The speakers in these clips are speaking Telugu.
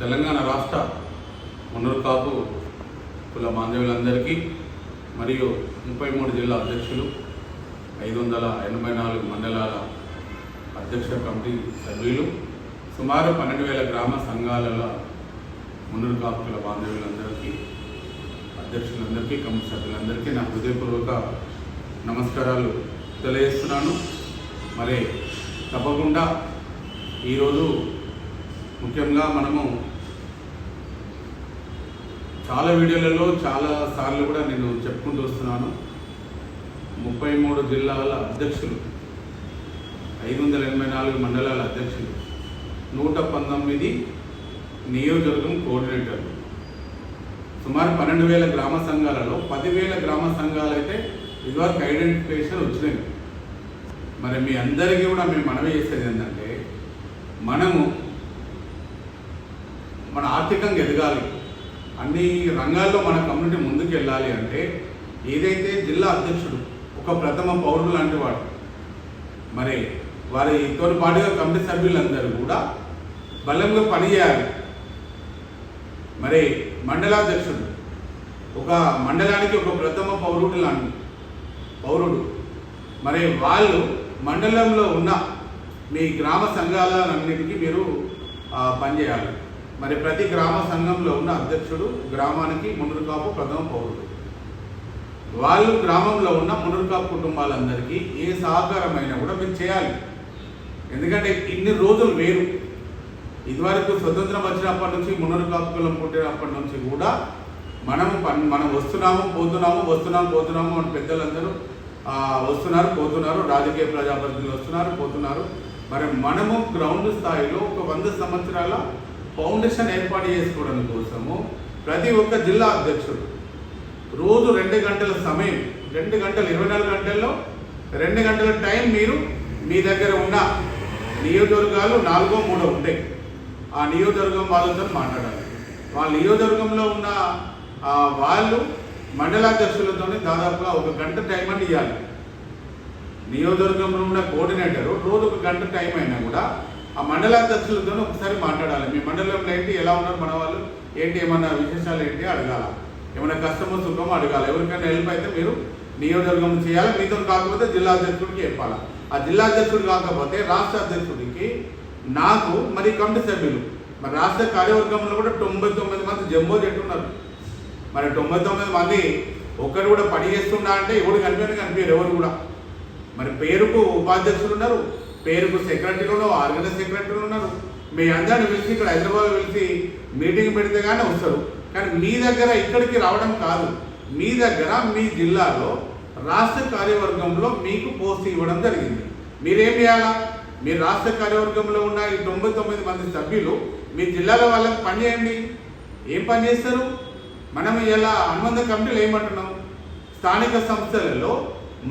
తెలంగాణ రాష్ట్ర మున్నూరు కాపు కుల బాంధవులందరికీ మరియు 33 జిల్లా అధ్యక్షులు 584 మండలాల అధ్యక్ష కమిటీ సభ్యులు సుమారు 12,000 గ్రామ సంఘాల మున్నూరు కాపు కుల బాంధవులందరికీ అధ్యక్షులందరికీ కమిటీ సభ్యులందరికీ నా హృదయపూర్వక నమస్కారాలు తెలియజేస్తున్నాను. మరి తప్పకుండా ఈరోజు ముఖ్యంగా మనము చాలా వీడియోలలో చాలా సార్లు కూడా నేను చెప్పుకుంటూ వస్తున్నాను. 33 జిల్లాల అధ్యక్షులు, 584 మండలాల అధ్యక్షులు, 119 నియోజకవర్గం కోఆర్డినేటర్లు, సుమారు 12,000 గ్రామ సంఘాలలో 10,000 గ్రామ సంఘాలు అయితే ఇదివరకు ఐడెంటిఫికేషన్ వచ్చినాయి. మరి మీ అందరికీ కూడా మేము మనవి చేసేది ఏంటంటే, మనము మన ఆర్థికంగా ఎదగాలి, అన్ని రంగాల్లో మన కమ్యూనిటీ ముందుకు వెళ్ళాలి అంటే ఏదైతే జిల్లా అధ్యక్షుడు ఒక ప్రథమ పౌరుడు లాంటి వాడు, మరి వారితో పాటుగా కమిటీ సభ్యులందరూ కూడా బలంగా పనిచేయాలి. మరి మండలాధ్యక్షుడు ఒక మండలానికి ఒక ప్రథమ పౌరుడు లాంటి పౌరుడు, మరి వాళ్ళు మండలంలో ఉన్న మీ గ్రామ సంఘాలన్నిటికీ మీరు పనిచేయాలి. మరి ప్రతి గ్రామ సంఘంలో ఉన్న అధ్యక్షుడు గ్రామానికి మున్నూరు కాపు ప్రథమ పౌరుడు. వాళ్ళు గ్రామంలో ఉన్న మున్నూరు కాపు కుటుంబాలందరికీ ఏ సహకారమైనా కూడా మీరు చేయాలి. ఎందుకంటే ఇన్ని రోజులు వేరు, ఇదివరకు స్వతంత్రం వచ్చినప్పటి నుంచి మున్నూరు కాపు కులం పుట్టినప్పటి నుంచి కూడా మనం వస్తున్నాము పోతున్నాము అని పెద్దలందరూ వస్తున్నారు పోతున్నారు, రాజకీయ ప్రజాప్రతినిధులు వస్తున్నారు పోతున్నారు. మరి మనము గ్రౌండ్ స్థాయిలో ఒక 100 సంవత్సరాల ఫౌండేషన్ ఏర్పాటు చేసుకోవడం కోసము ప్రతి ఒక్క జిల్లా అధ్యక్షుడు రోజు 2 గంటల సమయం, 2 గంటలు 24 గంటల్లో 2 గంటల టైం మీరు మీ దగ్గర ఉన్న నియోజకవర్గాలు 4 3 ఉంటాయి, ఆ నియోజకవర్గం వాళ్ళతో మాట్లాడాలి. వాళ్ళ నియోజకవర్గంలో ఉన్న వాళ్ళు మండలాధ్యక్షులతో దాదాపుగా 1 గంట టైం అని ఇవ్వాలి. నియోజకవర్గంలో ఉన్న కోఆర్డినేటరు రోజు 1 గంట టైం అయినా కూడా ఆ మండలాధ్యక్షులతో ఒకసారి మాట్లాడాలి. మీ మండలంలో ఏంటి, ఎలా ఉన్నారు మన వాళ్ళు, ఏంటి ఏమన్నా విశేషాలు ఏంటి అడగాల, ఏమైనా కష్టమో సుఖమో అడగాలి. ఎవరికైనా హెల్ప్ అయితే మీరు నియోజకవర్గం చేయాలి. మీతో కాకపోతే జిల్లా అధ్యక్షుడికి చెప్పాలి. ఆ జిల్లా అధ్యక్షుడు కాకపోతే రాష్ట్ర అధ్యక్షుడికి, నాకు మరి కమిటీ సభ్యులు, మరి రాష్ట్ర కార్యవర్గంలో కూడా 99 మంది జంబో చెట్టున్నారు. మరి 99 మంది ఒక్కరు కూడా పని చేస్తున్నా అంటే ఎవరు కనిపించారు ఎవరు కూడా. మరి పేరుకు ఉపాధ్యక్షులు ఉన్నారు, పేరుకు సెక్రటరీలు ఉన్నారు, ఆర్గనైజ్ సెక్రటరీలు ఉన్నారు. మీ అందరిని పిలిచి ఇక్కడ హైదరాబాద్ పిలిచి మీటింగ్ పెడితే కానీ వస్తారు. కానీ మీ దగ్గర ఇక్కడికి రావడం కాదు, మీ దగ్గర మీ జిల్లాలో రాష్ట్ర కార్యవర్గంలో మీకు పోస్ట్ ఇవ్వడం జరిగింది. మీరేం చేయాలా, మీరు రాష్ట్ర కార్యవర్గంలో ఉన్న ఈ 99 మంది సభ్యులు మీ జిల్లాలో వాళ్ళకి పని చేయండి. ఏం పని చేస్తారు? మనం ఇలా అనుబంధ కమిటీలు ఏమంటున్నాం, స్థానిక సంస్థలలో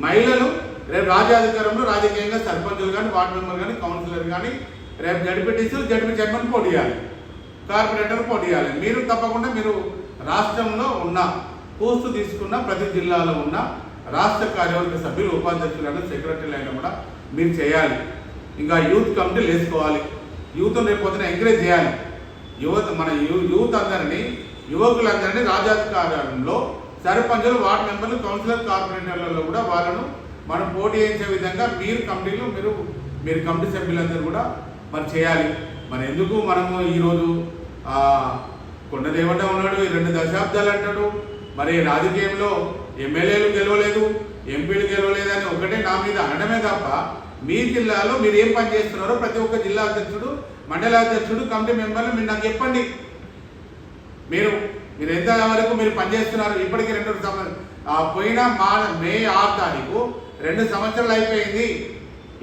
మహిళలు రేపు రాజ్యాధికారంలో రాజకీయంగా సర్పంచులు కానీ, వార్డు మెంబర్ కానీ, కౌన్సిలర్ కానీ, రేపు జడ్పీటీసీలు జడ్పీ చైర్మన్ పోటీ చేయాలి, కార్పొరేటర్ పోటీ చేయాలి. మీరు తప్పకుండా మీరు రాష్ట్రంలో ఉన్న పోస్టు తీసుకున్న ప్రతి జిల్లాలో ఉన్న రాష్ట్ర కార్యవర్గ సభ్యులు, ఉపాధ్యక్షులైనా సెక్రటరీలు అయినా కూడా మీరు చేయాలి. ఇంకా యూత్ కమిటీలు వేసుకోవాలి. యూత్ను రేపు పొద్దున ఎంకరేజ్ చేయాలి. మన యూత్ అందరినీ, యువకులందరినీ రాజ్యాధికారంలో సర్పంచులు, వార్డు మెంబర్లు, కౌన్సిలర్, కార్పొరేటర్లలో కూడా వాళ్ళను మనం పోటీ చేయించే విధంగా మీరు కమిటీలు మీరు కమిటీ సభ్యులందరూ కూడా మరి చేయాలి. మరి ఎందుకు మనము ఈరోజు కొండదేవట ఉన్నాడు, 2 దశాబ్దాలు అంటాడు, మరి రాజకీయంలో ఎమ్మెల్యేలు గెలవలేదు, ఎంపీలు గెలవలేదు అని ఒకటే నా మీద అనడమే తప్ప మీ జిల్లాలో మీరు ఏం పని చేస్తున్నారో ప్రతి ఒక్క జిల్లా అధ్యక్షుడు, మండలాధ్యక్షుడు, కమిటీ మెంబర్లు మీరు నాకు చెప్పండి. మీరు ఎంత వరకు మీరు పనిచేస్తున్నారు? ఇప్పటికీ పోయిన మే 6 తారీఖు 2 సంవత్సరాలు అయిపోయింది.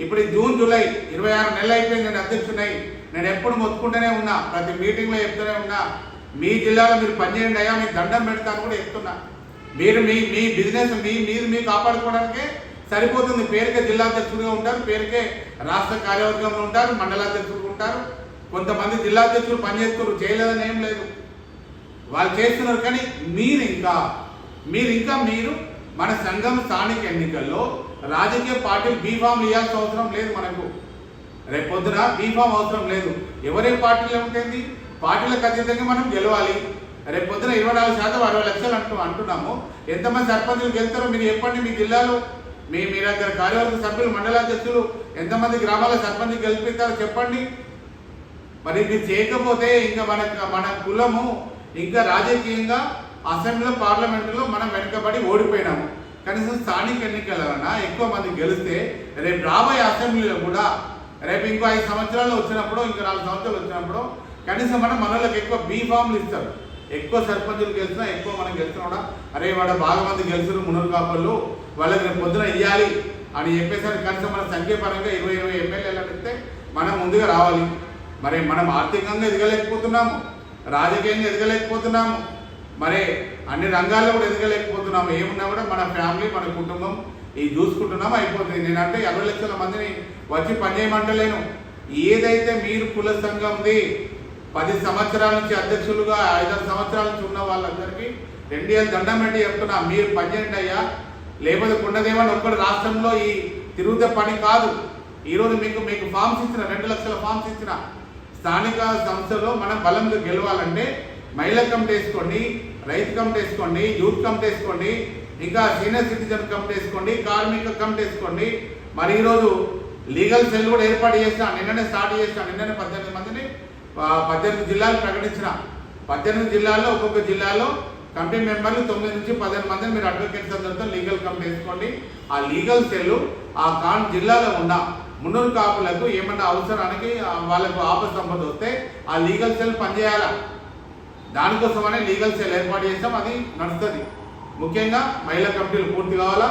ఇప్పుడు జూన్ జూలై 26 నెలలు అయిపోయింది. నేను అధ్యక్షుడై నేను ఎప్పుడు మొత్తుకుంటూనే ఉన్నా, ప్రతి మీటింగ్లో చెప్తూనే ఉన్నా, మీ జిల్లాలో మీరు పనిచేయండి అయ్యా, మీకు దండం పెడతాను కూడా చెప్తున్నా. మీరు మీ బిజినెస్ మీరు కాపాడుకోవడానికే సరిపోతుంది. పేరుకే జిల్లా అధ్యక్షుడిగా ఉంటారు, పేరుకే రాష్ట్ర కార్యవర్గంలో ఉంటారు, మండలాధ్యక్షుడు ఉంటారు. కొంతమంది జిల్లా అధ్యక్షులు పనిచేస్తున్నారు, చేయలేదని ఏం లేదు, వాళ్ళు చేస్తున్నారు. కానీ మీరు మన సంఘం స్థానిక ఎన్నికల్లో రాజకీయ పార్టీలు బీఫామ్లు ఇవ్వాల్సిన అవసరం లేదు. మనకు రేపు పొద్దున బీఫామ్ అవసరం లేదు. ఎవరే పార్టీలో ఉంటుంది, పార్టీలకు అతీతంగా మనం గెలవాలి. రేపు పొద్దున 24% 60 లక్షలు అంటున్నాము. ఎంతమంది సర్పంచులు గెలుస్తారో మీరు చెప్పండి. మీ జిల్లాలో మీ దగ్గర కార్యవర్గ సభ్యులు, మండలాధ్యక్షులు ఎంతమంది గ్రామాల సర్పంచ్ గెలిపిస్తారో చెప్పండి. మరి మీరు చేయకపోతే ఇంకా మన కులము ఇంకా రాజకీయంగా అసెంబ్లీలో, పార్లమెంటులో మనం వెనుకబడి ఓడిపోయినాము. కనీసం స్థానిక ఎన్నికలన్నా ఎక్కువ మంది గెలిస్తే రేపు రాబోయే అసెంబ్లీలో కూడా రేపు ఇంకో 5 సంవత్సరాలు వచ్చినప్పుడు, ఇంకో 4 సంవత్సరాలు వచ్చినప్పుడు కనీసం మనలోకి ఎక్కువ బీ ఫామ్లు ఇస్తారు. ఎక్కువ సర్పంచులు గెలిచినా, ఎక్కువ మనం గెలిచినా కూడా అరే వాడ బాగా మంది గెలిచిన మునూరు కాపళ్ళు వాళ్ళకి రేపు పొద్దున ఇవ్వాలి అని చెప్పేసరికి కనీసం మన సంఖ్యాపరంగా 20 ఎమ్మెల్యేలు ఇస్తే మనం ముందుగా రావాలి. మరి మనం ఆర్థికంగా ఎదగలేకపోతున్నాము, రాజకీయంగా ఎదగలేకపోతున్నాము, మరి అన్ని రంగాల్లో కూడా ఎదగలేకపోతున్నాము. ఏమున్నా కూడా మన ఫ్యామిలీ, మన కుటుంబం ఇది చూసుకుంటున్నాము, అయిపోతుంది. నేనంటే 50 లక్షల మందిని వచ్చి పనిచేయమంటలేను. ఏదైతే మీరు కుల సంఘంది 10 సంవత్సరాల నుంచి అధ్యక్షులుగా 5 సంవత్సరాల నుంచి ఉన్న వాళ్ళందరికీ 2 ఏళ్ళు దండం పెట్టి చెప్తున్నా, మీరు పనిచేయండి అయ్యా. లేకపోతే కొండదేమని ఒక్కటి రాష్ట్రంలో ఈ తిరుగుతే పని కాదు. ఈరోజు మీకు ఫామ్స్ ఇచ్చిన 2 లక్షల ఫామ్స్ ఇచ్చిన స్థానిక సంస్థలో మనం బలంగా గెలవాలంటే మహిళా కమిటీ వేసుకోండి, రైతు కమిటీ వేసుకోండి, యూత్ కమిటీ వేసుకోండి, ఇంకా సీనియర్ సిటిజన్ కమిటీ వేసుకోండి, కార్మిక కమిటీ వేసుకోండి. మరి ఈరోజు లీగల్ సెల్ కూడా ఏర్పాటు చేసిన, నిన్ననే స్టార్ట్ చేసిన. నిన్ననే 18 మందిని 18 జిల్లాలు ప్రకటించిన. 18 జిల్లాల్లో ఒక్కొక్క జిల్లాలో కమిటీ మెంబర్లు 9 నుంచి 15 మందిని మీరు అడ్వకేట్స్ అందరితో లీగల్ కమిటీ వేసుకోండి. ఆ లీగల్ సెల్ ఆ జిల్లాలో ఉన్న మున్నూరు కాపులకు ఏమన్నా అవసరానికి వాళ్ళకు ఆపద వస్తే ఆ లీగల్ సెల్ పనిచేయాలా. దానికోసమనే లీగల్ సెల్ ఏర్పాటు చేస్తాం, అది నడుస్తుంది. ముఖ్యంగా మహిళా కమిటీలు పూర్తి కావాలా,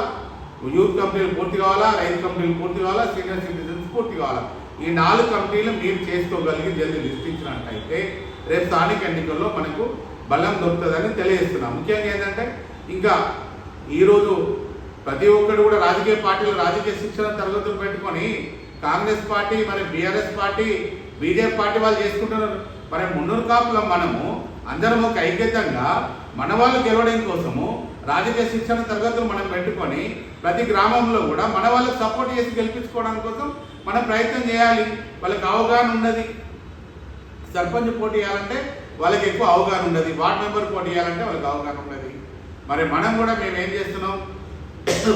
యూత్ కమిటీలు పూర్తి కావాలా, రైతు కమిటీలు పూర్తి కావాలా, సీనియర్ సిటిజన్స్ పూర్తి కావాలా. ఈ 4 కమిటీలు మీరు చేసుకోగలిగి జల్దీ లిస్ట్ ఇచ్చినట్టయితే రేపు స్థానిక ఎన్నికల్లో మనకు బలం దొరుకుతుందని తెలియజేస్తున్నాం. ముఖ్యంగా ఏంటంటే ఇంకా ఈరోజు ప్రతి ఒక్కరు కూడా రాజకీయ పార్టీలు రాజకీయ శిక్షణ తరగతులు పెట్టుకొని కాంగ్రెస్ పార్టీ, మరి బీఆర్ఎస్ పార్టీ, బీజేపీ పార్టీ వాళ్ళు చేసుకుంటున్నారు. మరి మున్నూరు కాపుల మనము అందరం ఒక ఐక్యతంగా మన వాళ్ళు గెలవడం కోసము రాజకీయ శిక్షణ తరగతులు మనం పెట్టుకొని ప్రతి గ్రామంలో కూడా మన వాళ్ళకి సపోర్ట్ చేసి గెలిపించుకోవడం కోసం మనం ప్రయత్నం చేయాలి. వాళ్ళకి అవగాహన ఉన్నది. సర్పంచ్ పోటీ చేయాలంటే వాళ్ళకి ఎక్కువ అవగాహన ఉన్నది, వార్డ్ మెంబర్ పోటీ చేయాలంటే వాళ్ళకి అవగాహన ఉన్నది. మరి మనం కూడా మేము ఏం చేస్తున్నాం,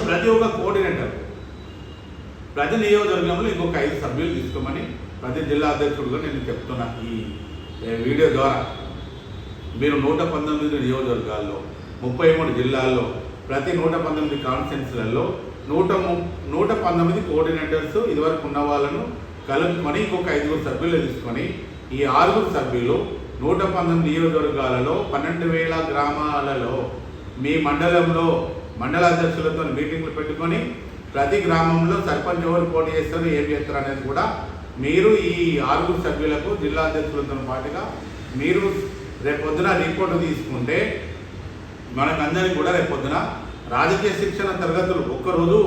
ప్రతి ఒక్క కోఆర్డినేటర్ ప్రతి నియోజకవర్గంలో ఇంకొక 5 సభ్యులు తీసుకోమని ప్రతి జిల్లా అధ్యక్షుడుగా నేను చెప్తున్నా. ఈ వీడియో ద్వారా మీరు 119 నియోజకవర్గాల్లో 33 జిల్లాల్లో ప్రతి 119 కాన్స్టిట్యున్సీలలో 119 కోఆర్డినేటర్స్ ఇదివరకు ఉన్న వాళ్ళను కలుపుకొని ఇంకొక 5 సభ్యులు తీసుకొని ఈ 6 సభ్యులు 119 నియోజకవర్గాలలో 12,000 గ్రామాలలో మీ మండలంలో మండల అధ్యక్షులతో మీటింగ్లు పెట్టుకొని ప్రతి గ్రామంలో సర్పంచ్ ఎవరు పోటీ చేస్తారు, ఏం చేస్తారు అనేది కూడా మీరు ఈ 6 సభ్యులకు జిల్లా అధ్యక్షులతో పాటుగా మీరు రేపొద్దున రిపోర్టు తీసుకుంటే మనకందరికీ కూడా రేపొద్దున రాజకీయ శిక్షణ తరగతులు ఒక్కరోజు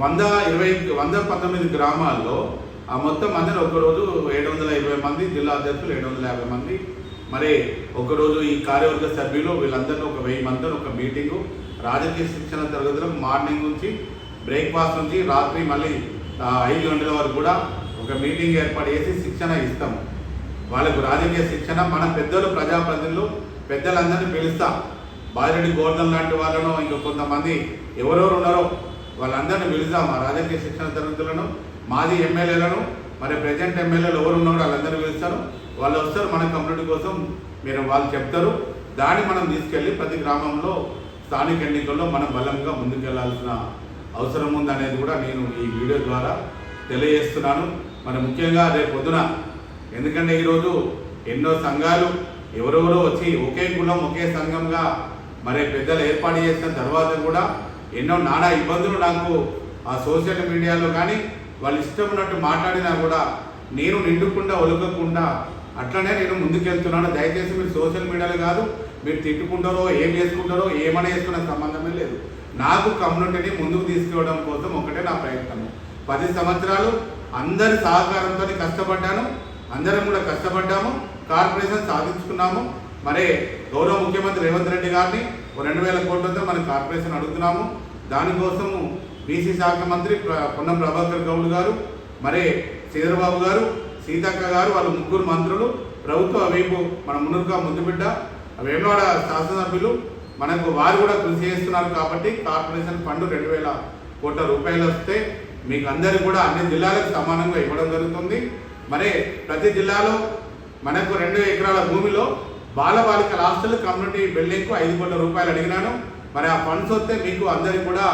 119 గ్రామాల్లో ఆ మొత్తం అందరూ ఒక్కరోజు 720 మంది, జిల్లా అధ్యక్షులు 750 మంది, మరి ఒకరోజు ఈ కార్యవర్గ సభ్యులు వీళ్ళందరినీ ఒక 1000 మందితో ఒక మీటింగు రాజకీయ శిక్షణ తరగతులకు మార్నింగ్ నుంచి బ్రేక్ఫాస్ట్ నుంచి రాత్రి మళ్ళీ 5 గంటల వరకు కూడా ఒక మీటింగ్ ఏర్పాటు చేసి శిక్షణ ఇస్తాము. వాళ్ళకు రాజకీయ శిక్షణ మన పెద్దలు, ప్రజాప్రతినిధులు పెద్దలందరినీ పిలుస్తాం. బాజిరెడ్డి గోవర్ధన్ లాంటి వాళ్ళను, ఇంకా కొంతమంది ఎవరెవరు ఉన్నారో వాళ్ళందరినీ పిలుస్తాం. ఆ రాజకీయ శిక్షణ తరగతులను మాజీ ఎమ్మెల్యేలను, మరి ప్రజెంట్ ఎమ్మెల్యేలు ఎవరు ఉన్నారో వాళ్ళందరినీ పిలుస్తారు. వాళ్ళు వస్తారు మన కమ్యూనిటీ కోసం, మీరు వాళ్ళు చెప్తారు. దాన్ని మనం తీసుకెళ్ళి ప్రతి గ్రామంలో స్థానిక ఎన్నికల్లో మనం బలంగా ముందుకెళ్లాల్సిన అవసరం ఉందనేది కూడా నేను ఈ వీడియో ద్వారా తెలియజేస్తున్నాను. మరి ముఖ్యంగా రేపు పొద్దున, ఎందుకంటే ఈరోజు ఎన్నో సంఘాలు ఎవరెవరో వచ్చి ఒకే కులం ఒకే సంఘంగా మరి పెద్దలు ఏర్పాటు చేసిన తర్వాత కూడా ఎన్నో నానా ఇబ్బందులు నాకు ఆ సోషల్ మీడియాలో కానీ వాళ్ళు ఇష్టం ఉన్నట్టు మాట్లాడినా కూడా నేను నిండుకుండా ఒలగకుండా అట్లనే నేను ముందుకెళ్తున్నాను. దయచేసి మీరు సోషల్ మీడియాలో కాదు, మీరు తిట్టుకుంటారో ఏం చేసుకుంటారో ఏమైనా చేసుకునే సంబంధమే లేదు. నాకు కమ్యూనిటీని ముందుకు తీసుకురావడం కోసం ఒకటే నా ప్రయత్నం. 10 సంవత్సరాలు అందరి సహకారంతో కష్టపడ్డాను, అందరం కూడా కష్టపడ్డాము, కార్పొరేషన్ సాధించుకున్నాము. మరి గౌరవ ముఖ్యమంత్రి రేవంత్ రెడ్డి గారిని 2,000 కోట్లతో మనం కార్పొరేషన్ అడుగుతున్నాము. దానికోసము బీసీ శాఖ మంత్రి పొన్నం ప్రభాకర్ గౌడ్ గారు, మరి శ్రీధర్బాబు గారు, సీతక్క గారు, వాళ్ళు ముగ్గురు మంత్రులు, ప్రభుత్వ వైపు మన మునుగా ముద్దుబిడ్డ వేమవాడ శాసనసభ్యులు మనకు వారు కూడా కృషి చేస్తున్నారు. కాబట్టి కార్పొరేషన్ ఫండ్ 2,000 కోట్ల రూపాయలు వస్తే మీకు అందరికీ కూడా అన్ని జిల్లాలకు సమానంగా ఇవ్వడం జరుగుతుంది. మరి ప్రతి జిల్లాలో మనకు 2 ఎకరాల భూమిలో బాలబాలికల హాస్టల్ కమ్యూనిటీ బిల్డింగ్కు 5 కోట్ల రూపాయలు అడిగినాను. మరి ఆ ఫండ్స్ వస్తే మీకు అందరికీ కూడా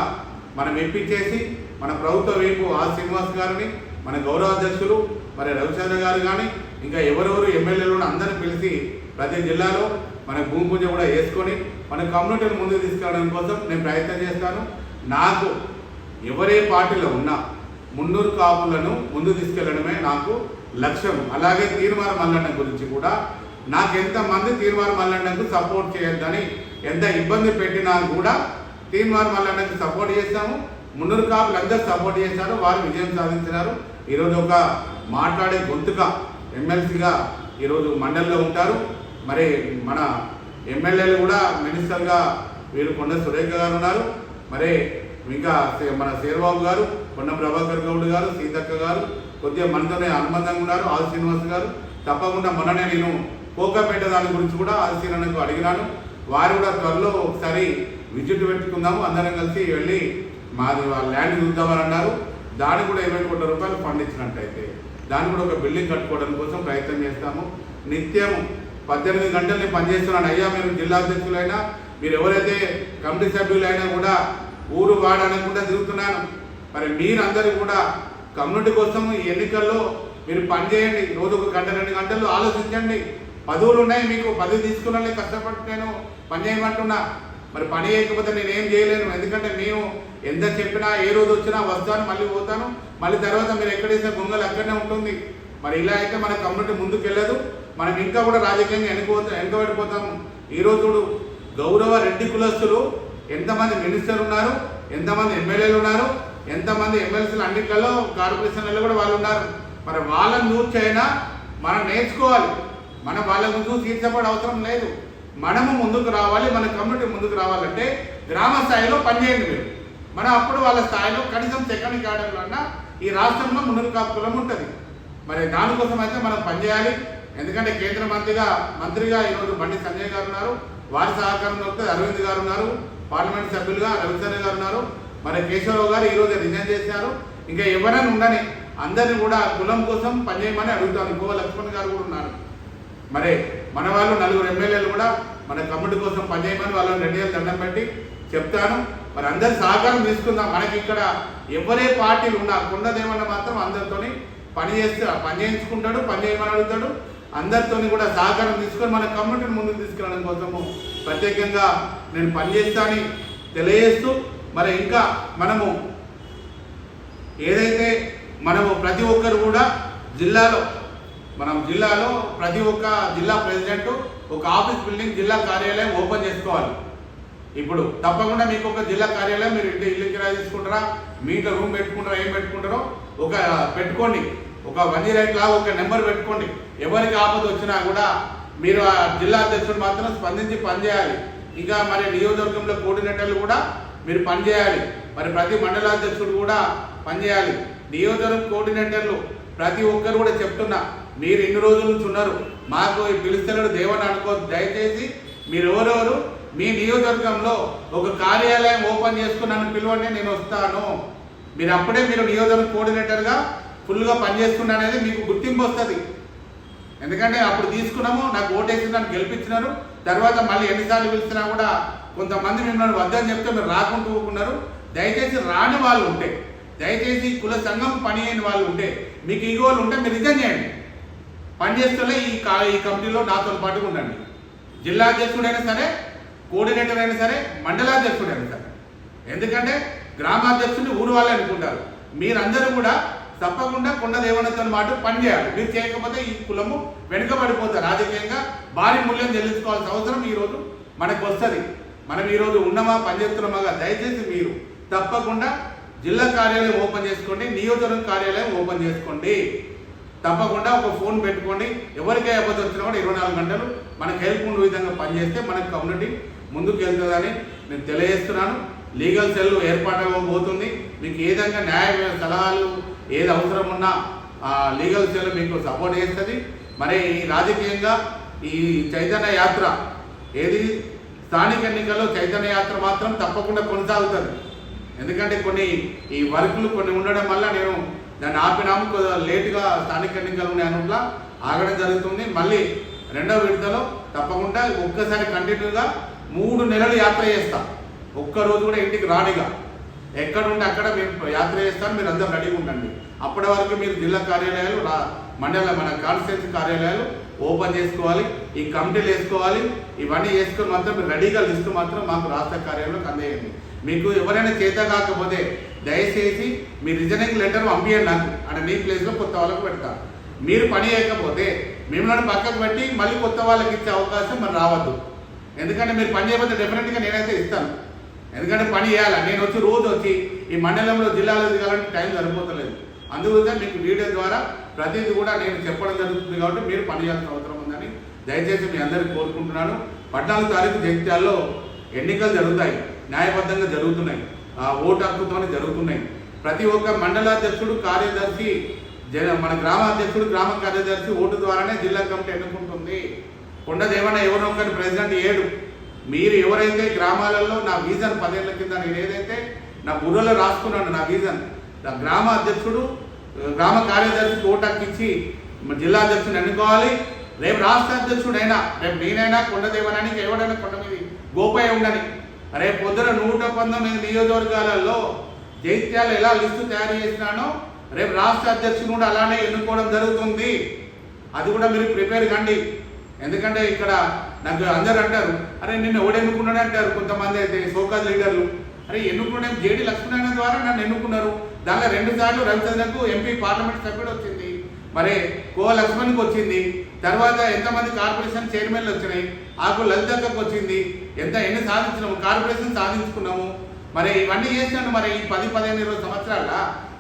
మనం ఇప్పించేసి మన ప్రభుత్వ వైపు శ్రీనివాస్ గారిని, మన గౌరవ అధ్యక్షులు మరి రవిచంద్ర గారు కానీ ఇంకా ఎవరెవరు ఎమ్మెల్యేలు అందరిని పిలిచి ప్రతి జిల్లాలో మన భూమి పూజ కూడా వేసుకొని మన కమ్యూనిటీని ముందుకు తీసుకెళ్ళడం కోసం నేను ప్రయత్నం చేస్తాను. నాకు ఎవరే పార్టీలో ఉన్నా మున్నూరు కాపులను ముందు తీసుకెళ్లడమే నాకు లక్ష్యం. అలాగే తీర్మాన మల్లన్న గురించి కూడా నాకు ఎంతమంది తీర్మాన మల్లన్నకు సపోర్ట్ చేయొద్దని ఎంత ఇబ్బంది పెట్టినా కూడా తీర్మాన మల్లన్నకు సపోర్ట్ చేస్తాము. మున్నూరు కాపులు అందరూ సపోర్ట్ చేశారు, వారు విజయం సాధించినారు. ఈరోజు ఒక మాట్లాడే గొంతుగా ఎమ్మెల్సీగా ఈరోజు మండలిలో ఉంటారు. మరి మన ఎమ్మెల్యేలు కూడా మినిస్టర్గా వీరు కొండ సురేఖ గారు ఉన్నారు. మరి ఇంకా మన శేర్బాబు గారు, కొండ ప్రభాకర్ గౌడ్ గారు, సీతక్క గారు కొద్దిగా మనతోనే అనుబంధంగా ఉన్నారు. ఆది శ్రీనివాస్ గారు తప్పకుండా మొన్ననే నేను కోకాపేట దాని గురించి కూడా ఆది శ్రీనకు అడిగినాను. వారు కూడా త్వరలో ఒకసారి విజిట్ పెట్టుకుందాము, అందరం కలిసి వెళ్ళి మాది వాళ్ళ ల్యాండ్ చూద్దామని అన్నారు. దానికి కూడా 20 కోట్ల రూపాయలు ఫండ్ ఇచ్చినట్టయితే దాన్ని కూడా ఒక బిల్డింగ్ కట్టుకోవడం కోసం ప్రయత్నం చేస్తాము. నిత్యం 18 గంటలు నేను పనిచేస్తున్నాను. అయ్యా మీరు జిల్లా అధ్యక్షులైనా మీరు ఎవరైతే కమిటీ సభ్యులైనా కూడా ఊరు వాడనకుండా తిరుగుతున్నాను. మరి మీరందరూ కూడా కమ్యూనిటీ కోసం ఈ ఎన్నికల్లో మీరు పనిచేయండి. రోజు 1 గంట 2 గంటలు ఆలోచించండి. పదవులు ఉన్నాయి మీకు, పదవి తీసుకున్న కష్టపడి నేను పని చేయమంటున్నా. మరి పని చేయకపోతే నేనేం చేయలేను. ఎందుకంటే మేము ఎంత చెప్పినా ఏ రోజు వచ్చినా వస్తాను, మళ్ళీ పోతాను, మళ్ళీ తర్వాత మీరు ఎక్కడేసిన గొంగలు అక్కడనే ఉంటుంది. మరి ఇలా అయితే మన కమ్యూనిటీ ముందుకు వెళ్ళదు. మనం ఇంకా కూడా రాజకీయంగా వెనుకబడిపోతాము. ఈరోజు గౌరవ రెడ్డి కులస్తులు ఎంతమంది మినిస్టర్ ఉన్నారు, ఎంతమంది ఎమ్మెల్యేలు ఉన్నారు, ఎంతమంది ఎమ్మెల్సీలు అన్నింటిలో కార్పొరేషన్లలో కూడా వాళ్ళు ఉన్నారు. మరి వాళ్ళని చూసి అయినా మనం నేర్చుకోవాలి. మనం వాళ్ళని చూసి తీర్చబడే అవసరం లేదు. మనము ముందుకు రావాలి. మన కమ్యూనిటీ ముందుకు రావాలంటే గ్రామ స్థాయిలో పనిచేయండి మీరు. మనం అప్పుడు వాళ్ళ స్థాయిలో కనీసం సెకండ్ క్యాడర్లో అన్నా ఈ రాష్ట్రంలో మున్నూరు కాపు కులం ఉంటుంది. మరి దానికోసం అయితే మనం పనిచేయాలి. ఎందుకంటే కేంద్ర మంత్రిగా ఈరోజు బండి సంజయ్ గారు ఉన్నారు, వారి సహకారంలో అరవింద్ గారు ఉన్నారు, పార్లమెంట్ సభ్యులుగా రవిచంద్ర గారు ఉన్నారు, మరి కేశవరావు గారు ఈరోజు రిజైన్ చేశారు. ఇంకా ఎవరైనా ఉండని అందరినీ కూడా కులం కోసం పనిచేయమని అడుగుతాను. గోవ లక్ష్మణ్ గారు కూడా ఉన్నారు. మరి మన వాళ్ళు 4 ఎమ్మెల్యేలు కూడా మన కమ్యూనిటీ కోసం పనిచేయమని వాళ్ళని 2 ఏళ్ళు దండం పెట్టి చెప్తాను. మరి అందరి సహకారం తీసుకుందాం. మనకి ఇక్కడ ఎవరే పార్టీలు ఉన్నా కొండదేమన్నా మాత్రం అందరితోని పని చేయించుకుంటాడు, పని చేయమని అడుగుతాడు. అందరితోని కూడా సహకారం తీసుకొని మన కమ్యూనిటీని ముందుకు తీసుకెళ్ళడం కోసము ప్రత్యేకంగా నేను పనిచేస్తానని తెలియజేస్తూ, మరి ఇంకా మనము ఏదైతే మనము ప్రతి ఒక్కరు కూడా జిల్లాలో ప్రతి ఒక్క జిల్లా ప్రెసిడెంట్ ఒక ఆఫీస్ బిల్డింగ్, జిల్లా కార్యాలయం ఓపెన్ చేసుకోవాలి. ఇప్పుడు తప్పకుండా మీకు ఒక జిల్లా కార్యాలయం మీరు ఇల్లు కిరాయి తీసుకుంటారా, మీ ఇంట్లో రూమ్ పెట్టుకుంటారా, ఏం పెట్టుకుంటారో ఒక పెట్టుకోండి. ఒక 108 లాగా ఒక నెంబర్ పెట్టుకోండి. ఎవరికి ఆపద వచ్చినా కూడా మీరు ఆ జిల్లా అధ్యక్షుడు మాత్రం స్పందించి పనిచేయాలి. ఇంకా మరి నియోజకవర్గంలో కోఆర్డినేటర్లు కూడా మీరు పనిచేయాలి. మరి ప్రతి మండలాధ్యక్షుడు కూడా పనిచేయాలి. నియోజకవర్గం కోఆర్డినేటర్లు ప్రతి ఒక్కరు కూడా చెప్తున్నా, మీరు ఇన్ని రోజుల నుంచి ఉన్నారు, మాకు పిలుస్తున్నాడు దేవని అనుకోవద్దు. దయచేసి మీరు ఎవరెవరు మీ నియోజకవర్గంలో ఒక కార్యాలయం ఓపెన్ చేసుకున్నాను పిలువండి, నేను వస్తాను. మీరు అప్పుడే మీరు నియోజకవర్గ కోఆర్డినేటర్గా ఫుల్గా పనిచేస్తున్నా అనేది మీకు గుర్తింపు వస్తుంది. ఎందుకంటే అప్పుడు తీసుకున్నాము, నాకు ఓటేసి నన్ను గెలిపించినారు. తర్వాత మళ్ళీ ఎన్నిసార్లు పిలిచినా కూడా కొంతమంది మిమ్మల్ని వద్దని చెప్తే మీరు రాకుండా ఊరుకున్నారు. దయచేసి రాని వాళ్ళు ఉంటే, దయచేసి కుల సంఘం పని అయిన వాళ్ళు ఉంటే, మీకు ఈగోలు ఉంటే మీరు రిజైన్ చేయండి. పనిచేస్తులే ఈ కమిటీలో నాతో పాటుగా ఉండండి. జిల్లా అధ్యక్షుడైనా సరే, కోఆర్డినేటర్ అయినా సరే, మండలాధ్యక్షుడైనా సరే. ఎందుకంటే గ్రామాధ్యక్షుడిని ఊరు వాళ్ళే అనుకుంటారు. మీరందరూ కూడా తప్పకుండా కొండ దేవనతో మాట పనిచేయాలి. మీరు చేయకపోతే ఈ కులము వెనుకబడిపోతారు. రాజకీయంగా భారీ మూల్యం చెల్లించుకోవాల్సిన అవసరం ఈరోజు మనకు వస్తుంది. మనం ఈరోజు ఉన్నామా, పనిచేస్తున్నామా. దయచేసి మీరు తప్పకుండా జిల్లా కార్యాలయం ఓపెన్ చేసుకోండి, నియోజకవర్గ కార్యాలయం ఓపెన్ చేసుకోండి. తప్పకుండా ఒక ఫోన్ పెట్టుకోండి. ఎవరికై అబద్ధం వచ్చినా కూడా 24 గంటలు మనకు హెల్ప్ ఉండే విధంగా పనిచేస్తే మన కమ్యూనిటీ ముందుకు వెళ్తుందని నేను తెలియజేస్తున్నాను. లీగల్ సెల్ ఏర్పాటు అవ్వబోతుంది. మీకు ఏ విధంగా న్యాయ సలహాలు ఏది అవసరం ఉన్నా లీగల్ సెల్ మీకు సపోర్ట్ చేస్తుంది. మరి ఈ రాజకీయంగా ఈ చైతన్య యాత్ర ఏది స్థానిక ఎన్నికల్లో చైతన్య యాత్ర మాత్రం తప్పకుండా కొనసాగుతుంది. ఎందుకంటే కొన్ని ఈ వర్కులు కొన్ని ఉండడం వల్ల నేను దాన్ని ఆపినాము. లేటుగా స్థానిక ఎన్నికలు ఉన్నాయనుట్లా ఆగడం జరుగుతుంది. మళ్ళీ రెండవ విడతలో తప్పకుండా ఒక్కసారి కంటిన్యూగా 3 నెలలు యాత్ర చేస్తాం. ఒక్కరోజు కూడా ఇంటికి రానిగా ఎక్కడ ఉంటే అక్కడ మేము యాత్ర చేస్తాను. మీరు అందరూ రెడీగా ఉండండి. అప్పటి వరకు మీరు జిల్లా కార్యాలయాలు మన కాన్స్టిట్యున్సీ కార్యాలయాలు ఓపెన్ చేసుకోవాలి, ఈ కమిటీలు వేసుకోవాలి. ఇవన్నీ వేసుకొని మాత్రం మీరు రెడీగా లిస్టు మాత్రం మాకు రాష్ట్ర కార్యాలయంలోకి అందేయండి. మీకు ఎవరైనా చేత కాకపోతే దయచేసి మీ రిజైనింగ్ లెటర్ పంపించండి నాకు. అంటే మీ ప్లేస్లో కొత్త వాళ్ళకు పెడతాను. మీరు పని చేయకపోతే మిమ్మల్ని పక్కకు పెట్టి మళ్ళీ కొత్త వాళ్ళకి ఇచ్చే అవకాశం మరి రావద్దు. ఎందుకంటే మీరు పని చేయకపోతే డెఫినెట్గా నేనైతే ఇస్తాను. ఎందుకంటే పని చేయాలి. నేను రోజు వచ్చి ఈ మండలంలో జిల్లాలో దిగాలంటే టైం సరిపోతలేదు. అందువల్ల మీకు వీడియో ద్వారా ప్రతిదీ కూడా నేను చెప్పడం జరుగుతుంది. కాబట్టి మీరు పని చేయాల్సిన అవసరం ఉందని దయచేసి మీ అందరికీ కోరుకుంటున్నాను. 14వ తారీఖు జగిత్యాలలో ఎన్నికలు జరుగుతాయి, న్యాయబద్ధంగా జరుగుతున్నాయి, ఓటు హక్కుతోనే జరుగుతున్నాయి. ప్రతి ఒక్క మండలాధ్యక్షుడు, కార్యదర్శి, మన గ్రామాధ్యక్షుడు, గ్రామ కార్యదర్శి ఓటు ద్వారానే జిల్లా కమిటీ ఎన్నుకుంటుంది. కొండదేవన ఎవరో ఒకరి ప్రెసిడెంట్ ఏడు. మీరు ఎవరైతే గ్రామాలలో నా విజన్ 10 ఏళ్ల కింద నేను ఏదైతే నా బుర్రలో రాసుకున్నాను నా విజన్, గ్రామ అధ్యక్షుడు, గ్రామ కార్యదర్శికి ఓటు హక్కు ఇచ్చి జిల్లా అధ్యక్షుడు ఎన్నుకోవాలి. రేపు రాష్ట్ర అధ్యక్షుడైనా, రేపు నేనైనా కొండదేవనానికి ఎవడైనా కొండ మీద గోపయ్య ఉండని. రేపు పొద్దున 119 నియోజకవర్గాలలో జైత్యాలు ఎలా లిస్టు తయారు చేసినానో రేపు రాష్ట్ర అధ్యక్షుడు కూడా అలానే ఎన్నుకోవడం జరుగుతుంది. అది కూడా మీరు ప్రిపేర్ కండి. ఎందుకంటే ఇక్కడ నాకు అందరు అంటారు, అరే నిన్ను ఎవడు ఎన్నుకున్నాడు అంటారు కొంతమంది అయితే సోకాజ్ లీడర్లు. అరే ఎన్నుకున్నాం జేడి లక్ష్మీనారాయణ ద్వారా నన్ను ఎన్నుకున్నారు. దానిలో 2 సార్లు రవిచంద్రకు ఎంపీ పార్లమెంట్ సభ్యుడు వచ్చింది, మరి కో లక్ష్మణ్కి వచ్చింది. తర్వాత ఎంతమంది కార్పొరేషన్ చైర్మన్లు వచ్చినాయి, ఆకు లలితక్కకు వచ్చింది. ఎన్ని సాధించినాము, కార్పొరేషన్ సాధించుకున్నాము. మరి ఇవన్నీ చేసినాను. మరి ఈ 10-15 సంవత్సరాల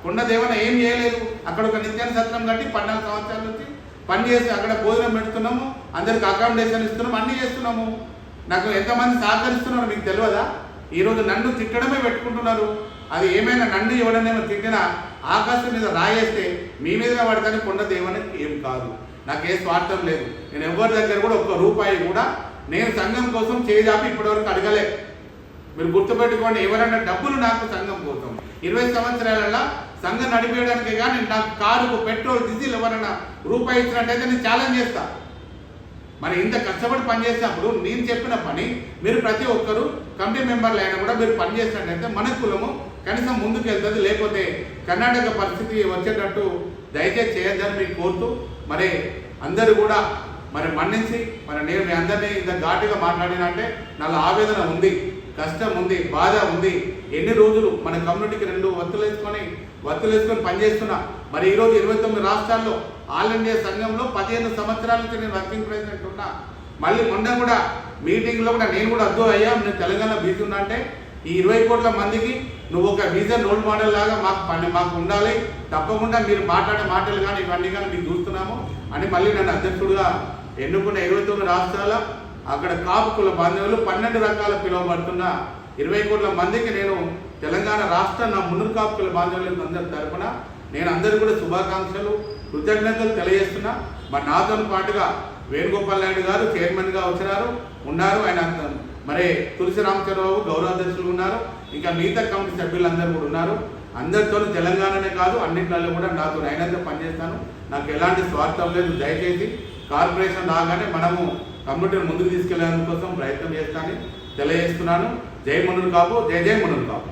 కొండదేవన ఏం చేయలేదు. అక్కడ ఒక నిత్యాన సత్రం కట్టి 14 సంవత్సరాల నుంచి పనిచేసి అక్కడ భోజనం పెడుతున్నాము, అందరికి అకామిడేషన్ ఇస్తున్నాము, అన్నీ చేస్తున్నాము. నాకు ఎంతమంది సహకరిస్తున్నారో మీకు తెలియదా? ఈరోజు నన్ను తిట్టడమే పెట్టుకుంటున్నారు. అది ఏమైనా నన్ను ఎవడనేమో తిట్టినా ఆకాశం మీద రాయేస్తే మీ మీద పడతానే కొండదేవనకి ఏం కాదు. నాకే స్వార్థం లేదు. నేను ఎవరి దగ్గర కూడా ఒక్క రూపాయి కూడా నేను సంఘం కోసం చేజాపి ఇప్పటివరకు అడగలే. మీరు గుర్తుపెట్టుకోండి, ఎవరైనా డబ్బులు నాకు సంఘం కోసం 20 సంవత్సరాలలో సంఘం నడిపేయడానికి కానీ నాకు కారుకు పెట్రోల్ డీజిల్ ఎవరైనా రూపాయి ఇచ్చినట్టయితే నేను ఛాలెంజ్ చేస్తా. మరి ఇంత కష్టపడి పనిచేసినప్పుడు నేను చెప్పిన పని మీరు ప్రతి ఒక్కరు కమిటీ మెంబర్లు అయినా కూడా మీరు పనిచేసినట్టయితే మన కులము కనీసం ముందుకు వెళ్తుంది. లేకపోతే కర్ణాటక పరిస్థితి వచ్చేటట్టు దయచేసి చేయొద్దని మీకు కోరుతూ, మరి అందరూ కూడా మరి మన్నించి నేను మీ అందరినీ ఇంత ఘాటుగా మాట్లాడినంటే నాలో ఆవేదన ఉంది, కష్టం ఉంది, బాధ ఉంది. ఎన్ని రోజులు మన కమ్యూనిటీకి 2 వత్తులేసుకొని పనిచేస్తున్నా. మరి ఈరోజు 29 రాష్ట్రాల్లో ఆల్ ఇండియా సంఘంలో 15 సంవత్సరాల నుంచి నేను వర్కింగ్ ప్రెసిడెంట్ ఉన్నా. మళ్ళీ మొన్న కూడా మీటింగ్లో కూడా నేను కూడా అద్దు అయ్యా, నేను తెలంగాణ బీసీ ఉన్నా అంటే ఈ 20 కోట్ల మందికి నువ్వు ఒక విజన్ రోల్ మోడల్ లాగా మాకు ఉండాలి. తప్పకుండా మీరు మాట్లాడే మాటలు కానీ ఇవన్నీ కానీ మీకు చూస్తున్నాము అని మళ్ళీ నన్ను అధ్యక్షుడిగా ఎన్నుకున్న 29 రాష్ట్రాల అక్కడ కాపు కుల బాంధవులు 12 రకాల పిలువబడుతున్న 20 కోట్ల మందికి నేను తెలంగాణ రాష్ట్ర నా మున్నూరు కాపు కుల బాంధవులకు అందరి తరఫున నేను అందరూ కూడా శుభాకాంక్షలు, కృతజ్ఞతలు తెలియజేస్తున్నా. మరి నాతో పాటుగా వేణుగోపాల్ నాయుడు గారు చైర్మన్గా ఉన్నారు. ఆయన మరి తులసి రామచంద్రబాబు గౌరవాధ్యక్షులు ఉన్నారు. ఇంకా మిగతా కమిటీ సభ్యులందరూ కూడా ఉన్నారు. అందరితో తెలంగాణనే కాదు అన్నింటిలో కూడా నాతో అయినంత పనిచేస్తాను. నాకు ఎలాంటి స్వార్థం లేదు. దయచేసి కార్పొరేషన్ రాగానే మనము కమ్యూనిటీని ముందుకు తీసుకెళ్లేందుకోసం ప్రయత్నం చేస్తానని తెలియజేస్తున్నాను. జై మున్నూరు కాపు, జై జై మున్నూరు కాపు.